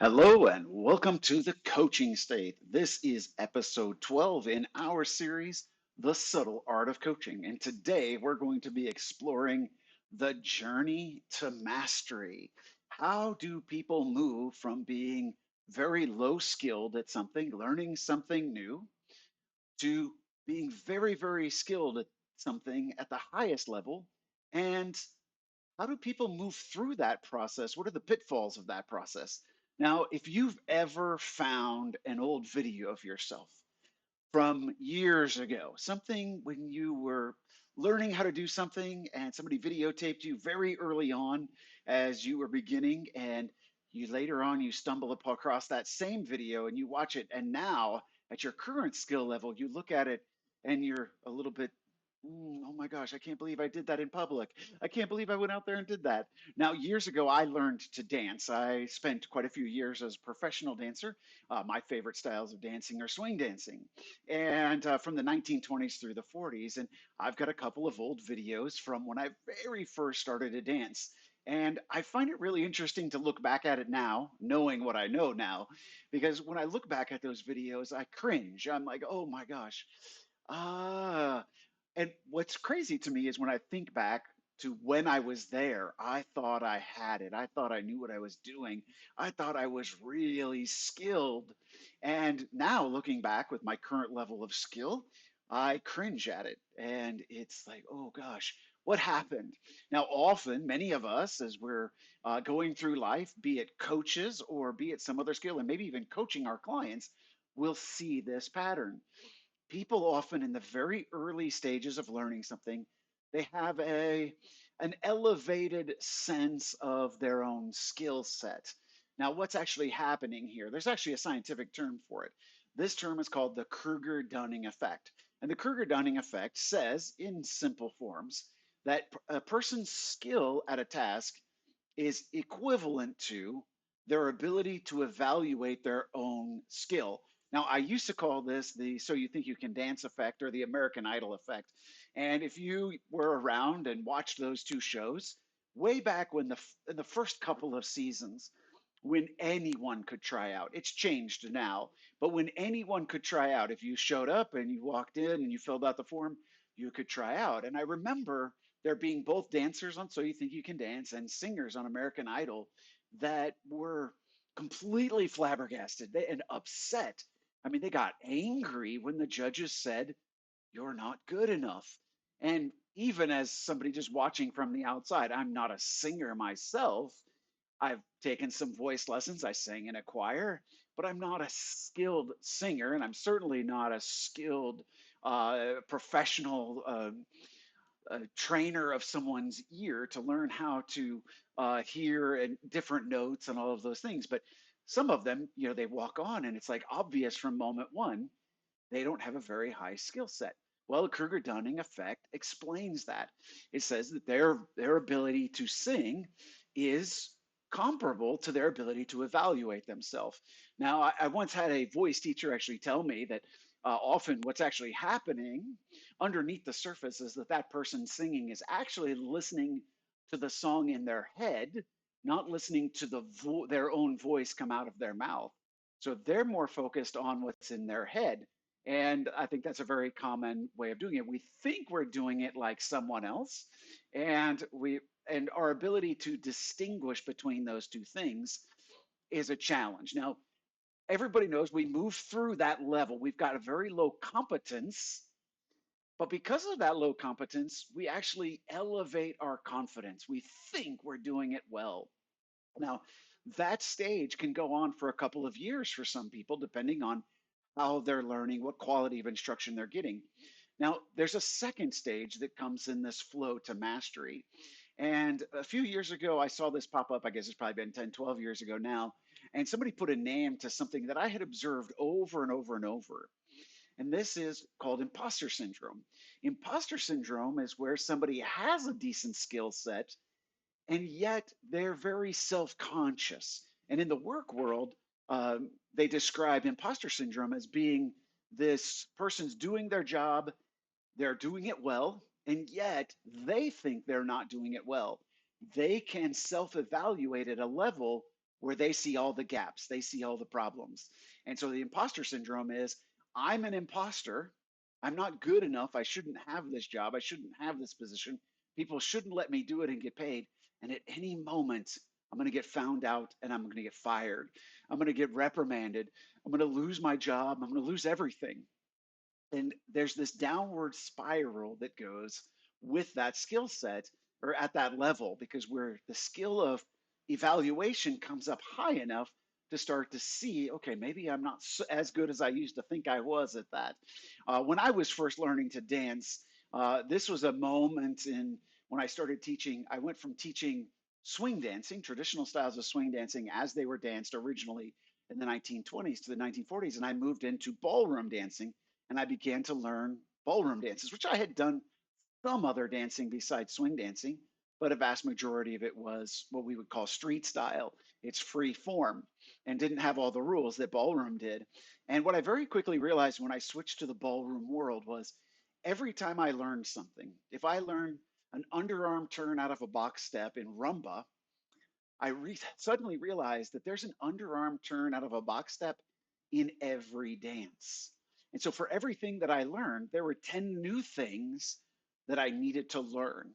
Hello and welcome to the Coaching State. This is episode 12 in our series, The Subtle Art of Coaching. And today we're going to be exploring the journey to mastery. How do people move from being very low skilled at something, learning something new, to being very, very skilled at something at the highest level? And how do people move through that process? What are the pitfalls of that process? Now, if you've ever found an old video of yourself from years ago, something when you were learning how to do something and somebody videotaped you very early on as you were beginning, and you later on you stumble across that same video and you watch it, and now at your current skill level, you look at it and you're a little bit oh my gosh, I can't believe I did that in public. I can't believe I went out there and did that. Now, years ago, I learned to dance. I spent quite a few years as a professional dancer. My favorite styles of dancing are swing dancing, and from the 1920s through the 40s. And I've got a couple of old videos from when I very first started to dance. And I find it really interesting to look back at it now, knowing what I know now, because when I look back at those videos, I cringe. I'm like, oh my gosh. Ah, and what's crazy to me is when I think back to when I was there, I thought I had it. I thought I knew what I was doing. I thought I was really skilled. And now looking back with my current level of skill, I cringe at it. And it's like, oh gosh, what happened? Now, often, many of us, as we're going through life, be it coaches or be it some other skill, and maybe even coaching our clients, will see this pattern. People often in the very early stages of learning something, they have an elevated sense of their own skill set. Now, what's actually happening here? There's actually a scientific term for it. This term is called the Kruger-Dunning effect. And the Kruger-Dunning effect says, in simple forms, that a person's skill at a task is equivalent to their ability to evaluate their own skill. Now, I used to call this the so you think you can dance effect or the American Idol effect. And if you were around and watched those two shows, way back when in the first couple of seasons, when anyone could try out, it's changed now, but when anyone could try out, if you showed up and you walked in and you filled out the form, you could try out. And I remember there being both dancers on So You Think You Can Dance and singers on American Idol that were completely flabbergasted and upset. I mean, they got angry when the judges said, "You're not good enough." And even as somebody just watching from the outside, I'm not a singer myself. I've taken some voice lessons. I sang in a choir, but I'm not a skilled singer, and I'm certainly not a skilled professional trainer of someone's ear to learn how to hear and different notes and all of those things. But some of them, they walk on, and it's like obvious from moment one they don't have a very high skill set. Well, the Kruger-Dunning effect explains that. It says that their ability to sing is comparable to their ability to evaluate themselves. Now, I once had a voice teacher actually tell me that often what's actually happening underneath the surface is that that person singing is actually listening to the song in their head, not listening to their own voice come out of their mouth. So they're more focused on what's in their head. And I think that's a very common way of doing it. We think we're doing it like someone else, and our ability to distinguish between those two things is a challenge. Now, everybody knows we move through that level. We've got a very low competence, but because of that low competence, we actually elevate our confidence. We think we're doing it well. Now, that stage can go on for a couple of years for some people, depending on how they're learning, what quality of instruction they're getting. Now, there's a second stage that comes in this flow to mastery. And a few years ago, I saw this pop up. I guess it's probably been 10, 12 years ago now. And somebody put a name to something that I had observed over and over and over. And this is called imposter syndrome. Imposter syndrome is where somebody has a decent skill set and yet they're very self-conscious. And in the work world, they describe imposter syndrome as being this person's doing their job, they're doing it well, and yet they think they're not doing it well. They can self-evaluate at a level where they see all the gaps, they see all the problems. And so the imposter syndrome is I'm an imposter. I'm not good enough. I shouldn't have this job. I shouldn't have this position. People shouldn't let me do it and get paid. And at any moment, I'm going to get found out and I'm going to get fired. I'm going to get reprimanded. I'm going to lose my job. I'm going to lose everything. And there's this downward spiral that goes with that skill set or at that level because where the skill of evaluation comes up high enough to start to see, okay, maybe I'm not as good as I used to think I was at that. When I was first learning to dance, this was a moment in when I started teaching. I went from teaching swing dancing, traditional styles of swing dancing as they were danced originally in the 1920s to the 1940s, and I moved into ballroom dancing and I began to learn ballroom dances, which I had done some other dancing besides swing dancing, but a vast majority of it was what we would call street style. It's free form and didn't have all the rules that ballroom did. And what I very quickly realized when I switched to the ballroom world was every time I learned something, if I learned an underarm turn out of a box step in rumba, suddenly realized that there's an underarm turn out of a box step in every dance. And so for everything that I learned, there were 10 new things that I needed to learn.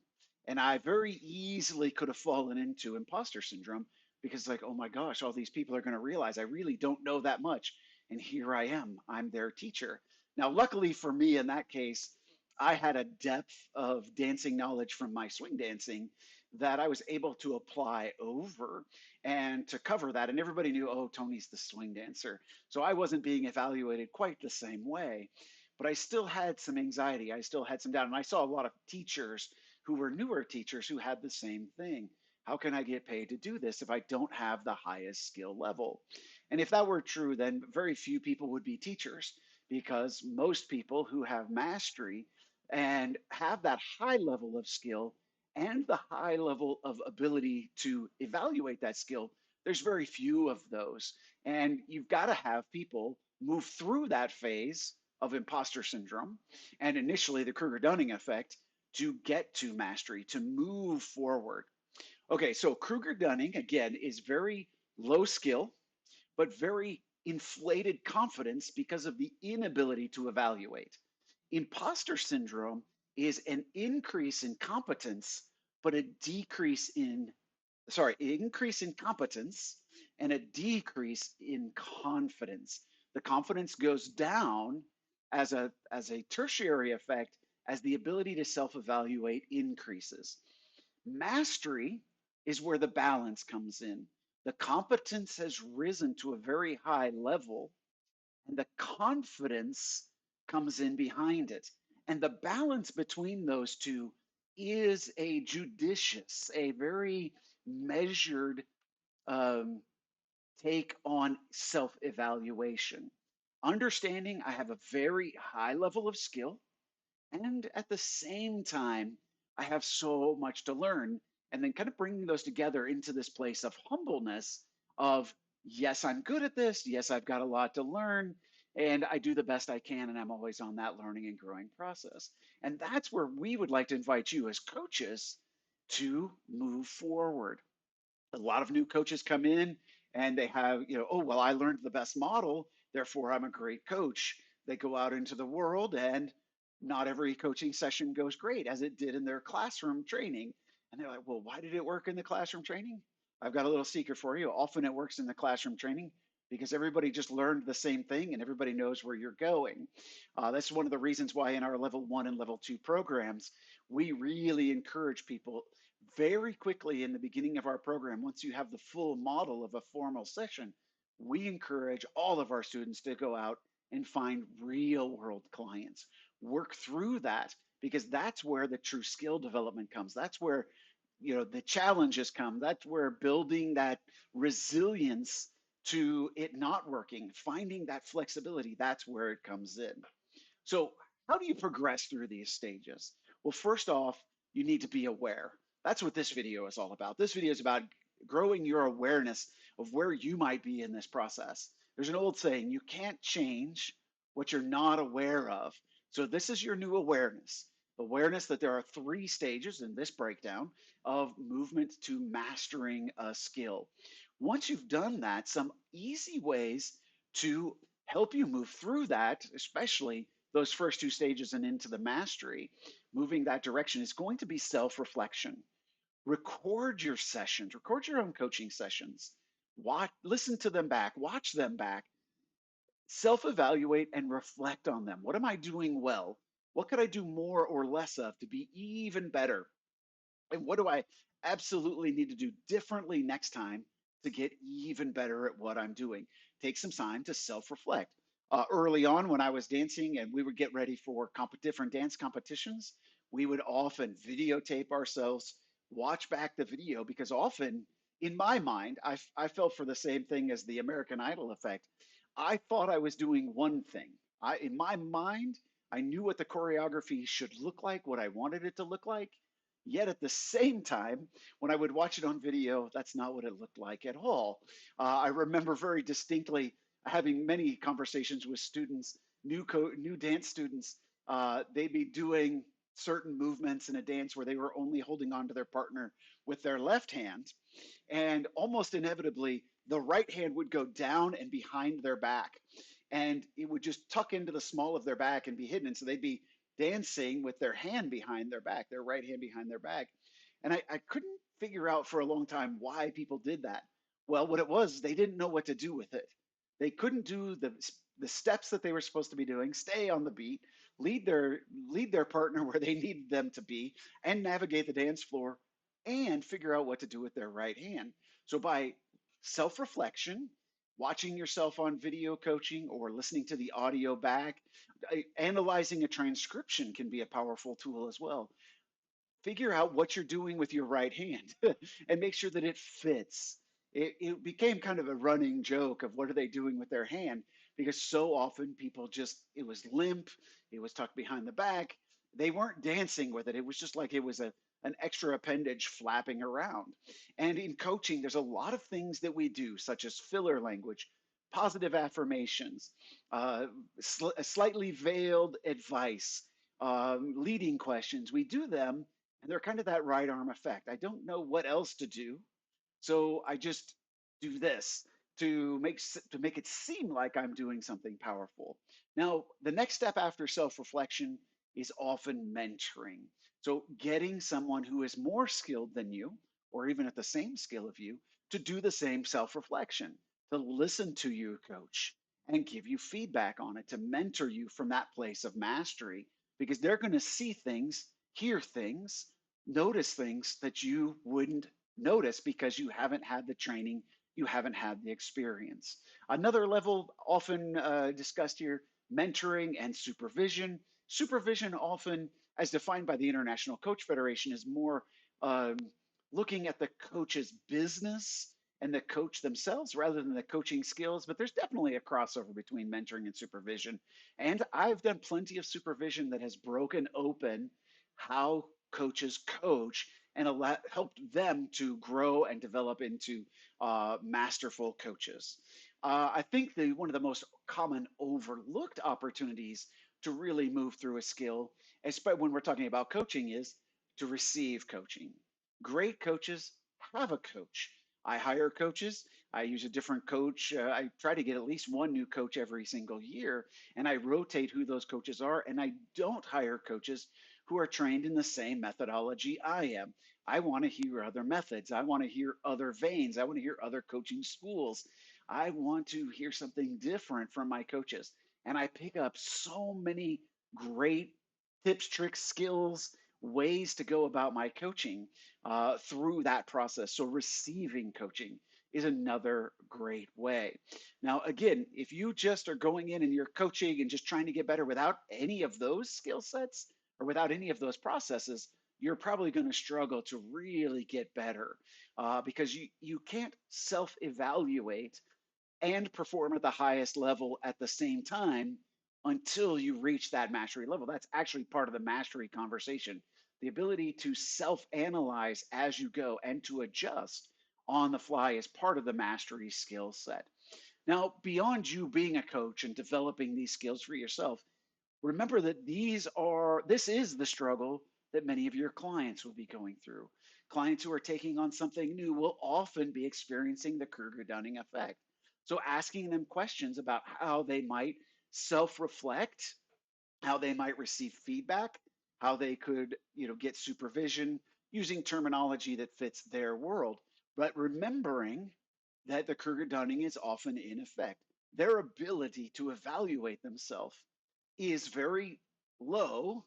And I very easily could have fallen into imposter syndrome because, like, oh my gosh, all these people are going to realize I really don't know that much. And here I am, I'm their teacher. Now, luckily for me in that case, I had a depth of dancing knowledge from my swing dancing that I was able to apply over and to cover that. And everybody knew, oh, Tony's the swing dancer. So I wasn't being evaluated quite the same way. But I still had some anxiety. I still had some doubt. And I saw a lot of teachers who were newer teachers who had the same thing. How can I get paid to do this if I don't have the highest skill level? And if that were true, then very few people would be teachers because most people who have mastery and have that high level of skill and the high level of ability to evaluate that skill, there's very few of those. And you've got to have people move through that phase of imposter syndrome and initially the Kruger Dunning effect to get to mastery, to move forward. Okay, so Kruger Dunning, again, is very low skill, but very inflated confidence because of the inability to evaluate. Imposter syndrome is an increase in competence, but a decrease in, sorry, increase in competence and a decrease in confidence. The confidence goes down as a tertiary effect as the ability to self-evaluate increases. Mastery is where the balance comes in. The competence has risen to a very high level, and the confidence comes in behind it. And the balance between those two is a judicious, a very measured um, take on self evaluation. Understanding I have a very high level of skill, and at the same time, I have so much to learn. And then kind of bringing those together into this place of humbleness of, yes, I'm good at this. Yes, I've got a lot to learn. And I do the best I can. And I'm always on that learning and growing process. And that's where we would like to invite you as coaches to move forward. A lot of new coaches come in and they have, oh, well, I learned the best model, therefore I'm a great coach. They go out into the world and not every coaching session goes great as it did in their classroom training. And they're like, well, why did it work in the classroom training? I've got a little secret for you. Often it works in the classroom training because everybody just learned the same thing and everybody knows where you're going. That's one of the reasons why in our level 1 and level 2 programs, we really encourage people very quickly in the beginning of our program, once you have the full model of a formal session, we encourage all of our students to go out and find real world clients, work through that because that's where the true skill development comes. That's where the challenges come. That's where building that resilience to it not working, finding that flexibility, that's where it comes in. So, how do you progress through these stages? Well, first off, you need to be aware. That's what this video is all about. This video is about growing your awareness of where you might be in this process. There's an old saying, you can't change what you're not aware of. So, this is your new awareness. Awareness that there are 3 stages in this breakdown of movement to mastering a skill. Once you've done that, some easy ways to help you move through that, especially those first two stages and into the mastery, moving that direction is going to be self reflection. Record your sessions, record your own coaching sessions, watch, listen to them back, watch them back, self evaluate and reflect on them. What am I doing well? What could I do more or less of to be even better? And what do I absolutely need to do differently next time to get even better at what I'm doing? Take some time to self reflect. Early on, when I was dancing and we would get ready for different dance competitions, we would often videotape ourselves, watch back the video, because often in my mind, I felt for the same thing as the American Idol effect. I thought I was doing one thing. In my mind, I knew what the choreography should look like, what I wanted it to look like. Yet at the same time, when I would watch it on video, that's not what it looked like at all. I remember very distinctly having many conversations with students, new dance students. They'd be doing certain movements in a dance where they were only holding on to their partner with their left hand, and almost inevitably, the right hand would go down and behind their back, and it would just tuck into the small of their back and be hidden. And so they'd be dancing with their hand behind their back, their right hand behind their back. And I couldn't figure out for a long time why people did that. Well, what it was, they didn't know what to do with it. They couldn't do the steps that they were supposed to be doing, stay on the beat, lead their lead their partner where they needed them to be, and navigate the dance floor and figure out what to do with their right hand. So by self-reflection, watching yourself on video coaching or listening to the audio back, analyzing a transcription can be a powerful tool as well. Figure out what you're doing with your right hand and make sure that it fits. It became kind of a running joke of what are they doing with their hand, because so often people just, it was limp, it was tucked behind the back. They weren't dancing with it. It was just like it was an extra appendage flapping around. And in coaching, there's a lot of things that we do, such as filler language, positive affirmations, slightly veiled advice, leading questions. We do them and they're kind of that right arm effect. I don't know what else to do, so I just do this to make it seem like I'm doing something powerful. Now, the next step after self-reflection is often mentoring. So getting someone who is more skilled than you, or even at the same skill of you, to do the same self-reflection, to listen to you, coach, and give you feedback on it, to mentor you from that place of mastery, because they're going to see things, hear things, notice things that you wouldn't notice because you haven't had the training, you haven't had the experience. Another level often discussed here, mentoring and supervision. Supervision, often as defined by the International Coach Federation, is more um, looking at the coach's business and the coach themselves rather than the coaching skills. But there's definitely a crossover between mentoring and supervision. And I've done plenty of supervision that has broken open how coaches coach and helped them to grow and develop into masterful coaches. I think one of the most common overlooked opportunities to really move through a skill, especially when we're talking about coaching, is to receive coaching. Great coaches have a coach. I hire coaches. I use a different coach. I try to get at least one new coach every single year, and I rotate who those coaches are. And I don't hire coaches who are trained in the same methodology I am. I want to hear other methods. I want to hear other veins. I want to hear other coaching schools. I want to hear something different from my coaches. And I pick up so many great tips, tricks, skills, ways to go about my coaching through that process. So, receiving coaching is another great way. Now, again, if you just are going in and you're coaching and just trying to get better without any of those skill sets or without any of those processes, you're probably going to struggle to really get better because you can't self evaluate and perform at the highest level at the same time until you reach that mastery level. That's actually part of the mastery conversation. The ability to self analyze as you go and to adjust on the fly is part of the mastery skill set. Now, beyond you being a coach and developing these skills for yourself, remember that this is the struggle that many of your clients will be going through. Clients who are taking on something new will often be experiencing the Kruger-Dunning effect. So asking them questions about how they might self-reflect, how they might receive feedback, how they could, get supervision using terminology that fits their world, but remembering that the Kruger-Dunning is often in effect. Their ability to evaluate themselves is very low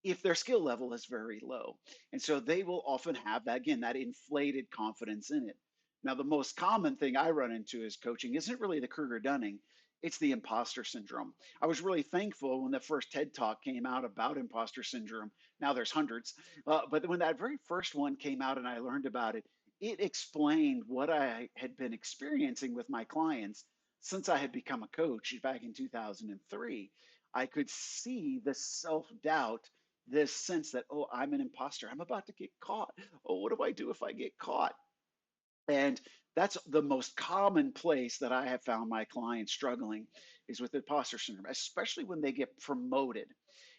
if their skill level is very low. And so they will often have that, again, that inflated confidence in it. Now, the most common thing I run into is coaching isn't really the Kruger Dunning, it's the imposter syndrome. I was really thankful when the first TED talk came out about imposter syndrome. Now there's hundreds. But when that very first one came out and I learned about it, it explained what I had been experiencing with my clients since I had become a coach back in 2003. I could see the self doubt, this sense that, oh, I'm an imposter. I'm about to get caught. Oh, what do I do if I get caught? And that's the most common place that I have found my clients struggling is with imposter syndrome, especially when they get promoted.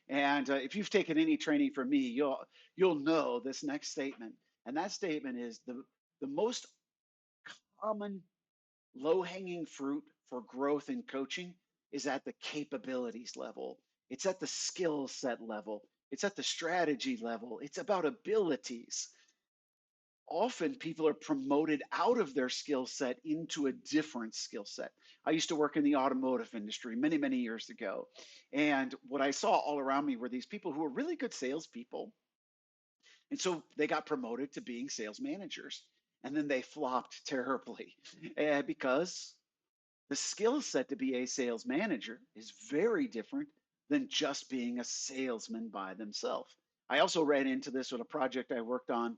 And if you've taken any training from me, you'll know this next statement. And that statement is the most common low hanging fruit for growth in coaching is at the capabilities level. It's at the skill set level. It's at the strategy level. It's about abilities. Often people are promoted out of their skill set into a different skill set. I used to work in the automotive industry many, many years ago. And what I saw all around me were these people who were really good salespeople. And so they got promoted to being sales managers. And then they flopped terribly because the skill set to be a sales manager is very different than just being a salesman by themselves. I also ran into this with a project I worked on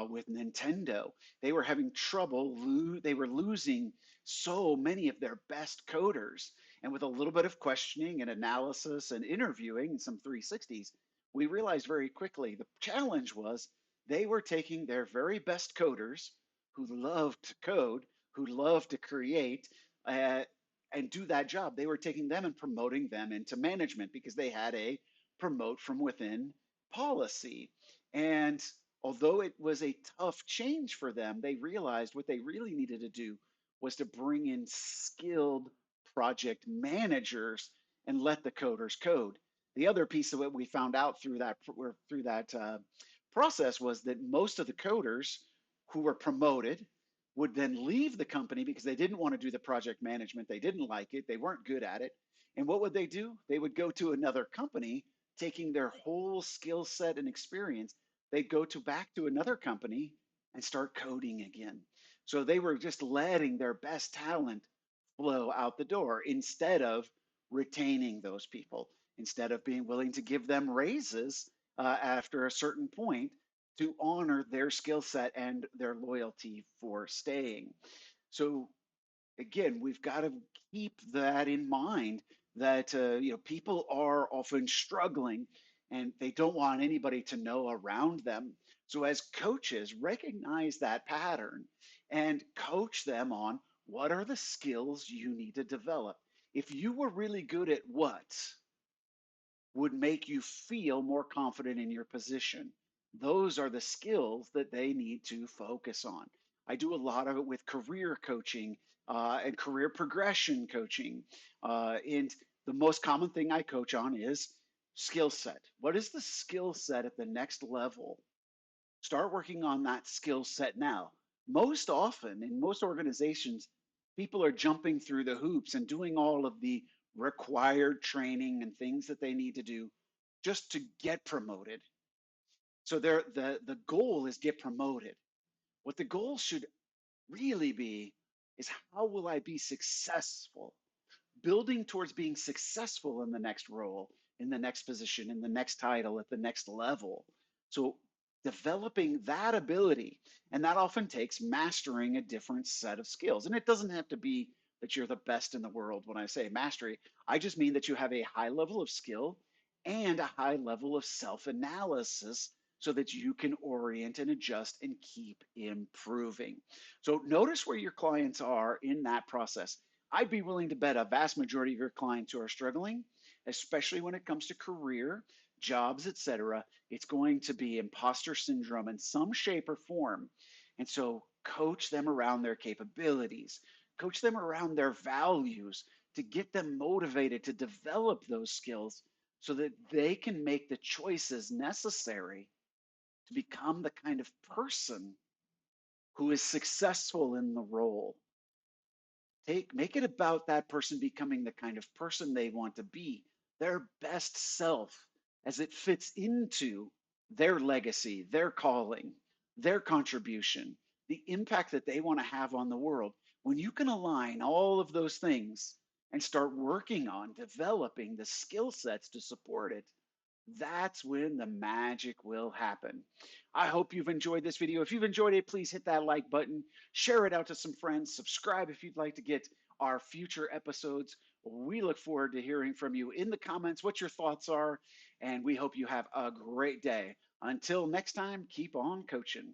with Nintendo. They were having trouble, they were losing so many of their best coders. And with a little bit of questioning and analysis and interviewing and some 360s, we realized very quickly the challenge was they were taking their very best coders who loved to code, who loved to create, uh, and do that job. They were taking them and promoting them into management because they had a promote from within policy. And although it was a tough change for them, they realized what they really needed to do was to bring in skilled project managers and let the coders code. The other piece of what we found out through that process was that most of the coders who were promoted would then leave the company because they didn't want to do the project management. They didn't like it. They weren't good at it. And what would they do? They would go to another company, taking their whole skill set and experience. They'd go to back to another company and start coding again. So they were just letting their best talent flow out the door instead of retaining those people, instead of being willing to give them raises after a certain point to honor their skill set and their loyalty for staying. So again, we've got to keep that in mind that people are often struggling and they don't want anybody to know around them. So as coaches, recognize that pattern and coach them on what are the skills you need to develop. If you were really good at what would make you feel more confident in your position. Those are the skills that they need to focus on. I do a lot of it with career coaching and career progression coaching. And the most common thing I coach on is skill set. What is the skill set at the next level? Start working on that skill set now. Most often, in most organizations, people are jumping through the hoops and doing all of the required training and things that they need to do just to get promoted. So the goal is get promoted. What the goal should really be is how will I be successful? Building towards being successful in the next role, in the next position, in the next title, at the next level. So developing that ability, and that often takes mastering a different set of skills. And it doesn't have to be that you're the best in the world when I say mastery. I just mean that you have a high level of skill and a high level of self analysis so that you can orient and adjust and keep improving. So notice where your clients are in that process. I'd be willing to bet a vast majority of your clients who are struggling, especially when it comes to career, jobs, etc., it's going to be imposter syndrome in some shape or form. And so coach them around their capabilities, coach them around their values to get them motivated to develop those skills so that they can make the choices necessary to become the kind of person who is successful in the role. Make it about that person becoming the kind of person they want to be, their best self as it fits into their legacy, their calling, their contribution, the impact that they want to have on the world. When you can align all of those things and start working on developing the skill sets to support it, that's when the magic will happen. I hope you've enjoyed this video. If you've enjoyed it, please hit that like button, share it out to some friends, subscribe if you'd like to get our future episodes. We look forward to hearing from you in the comments what your thoughts are, and we hope you have a great day. Until next time, keep on coaching.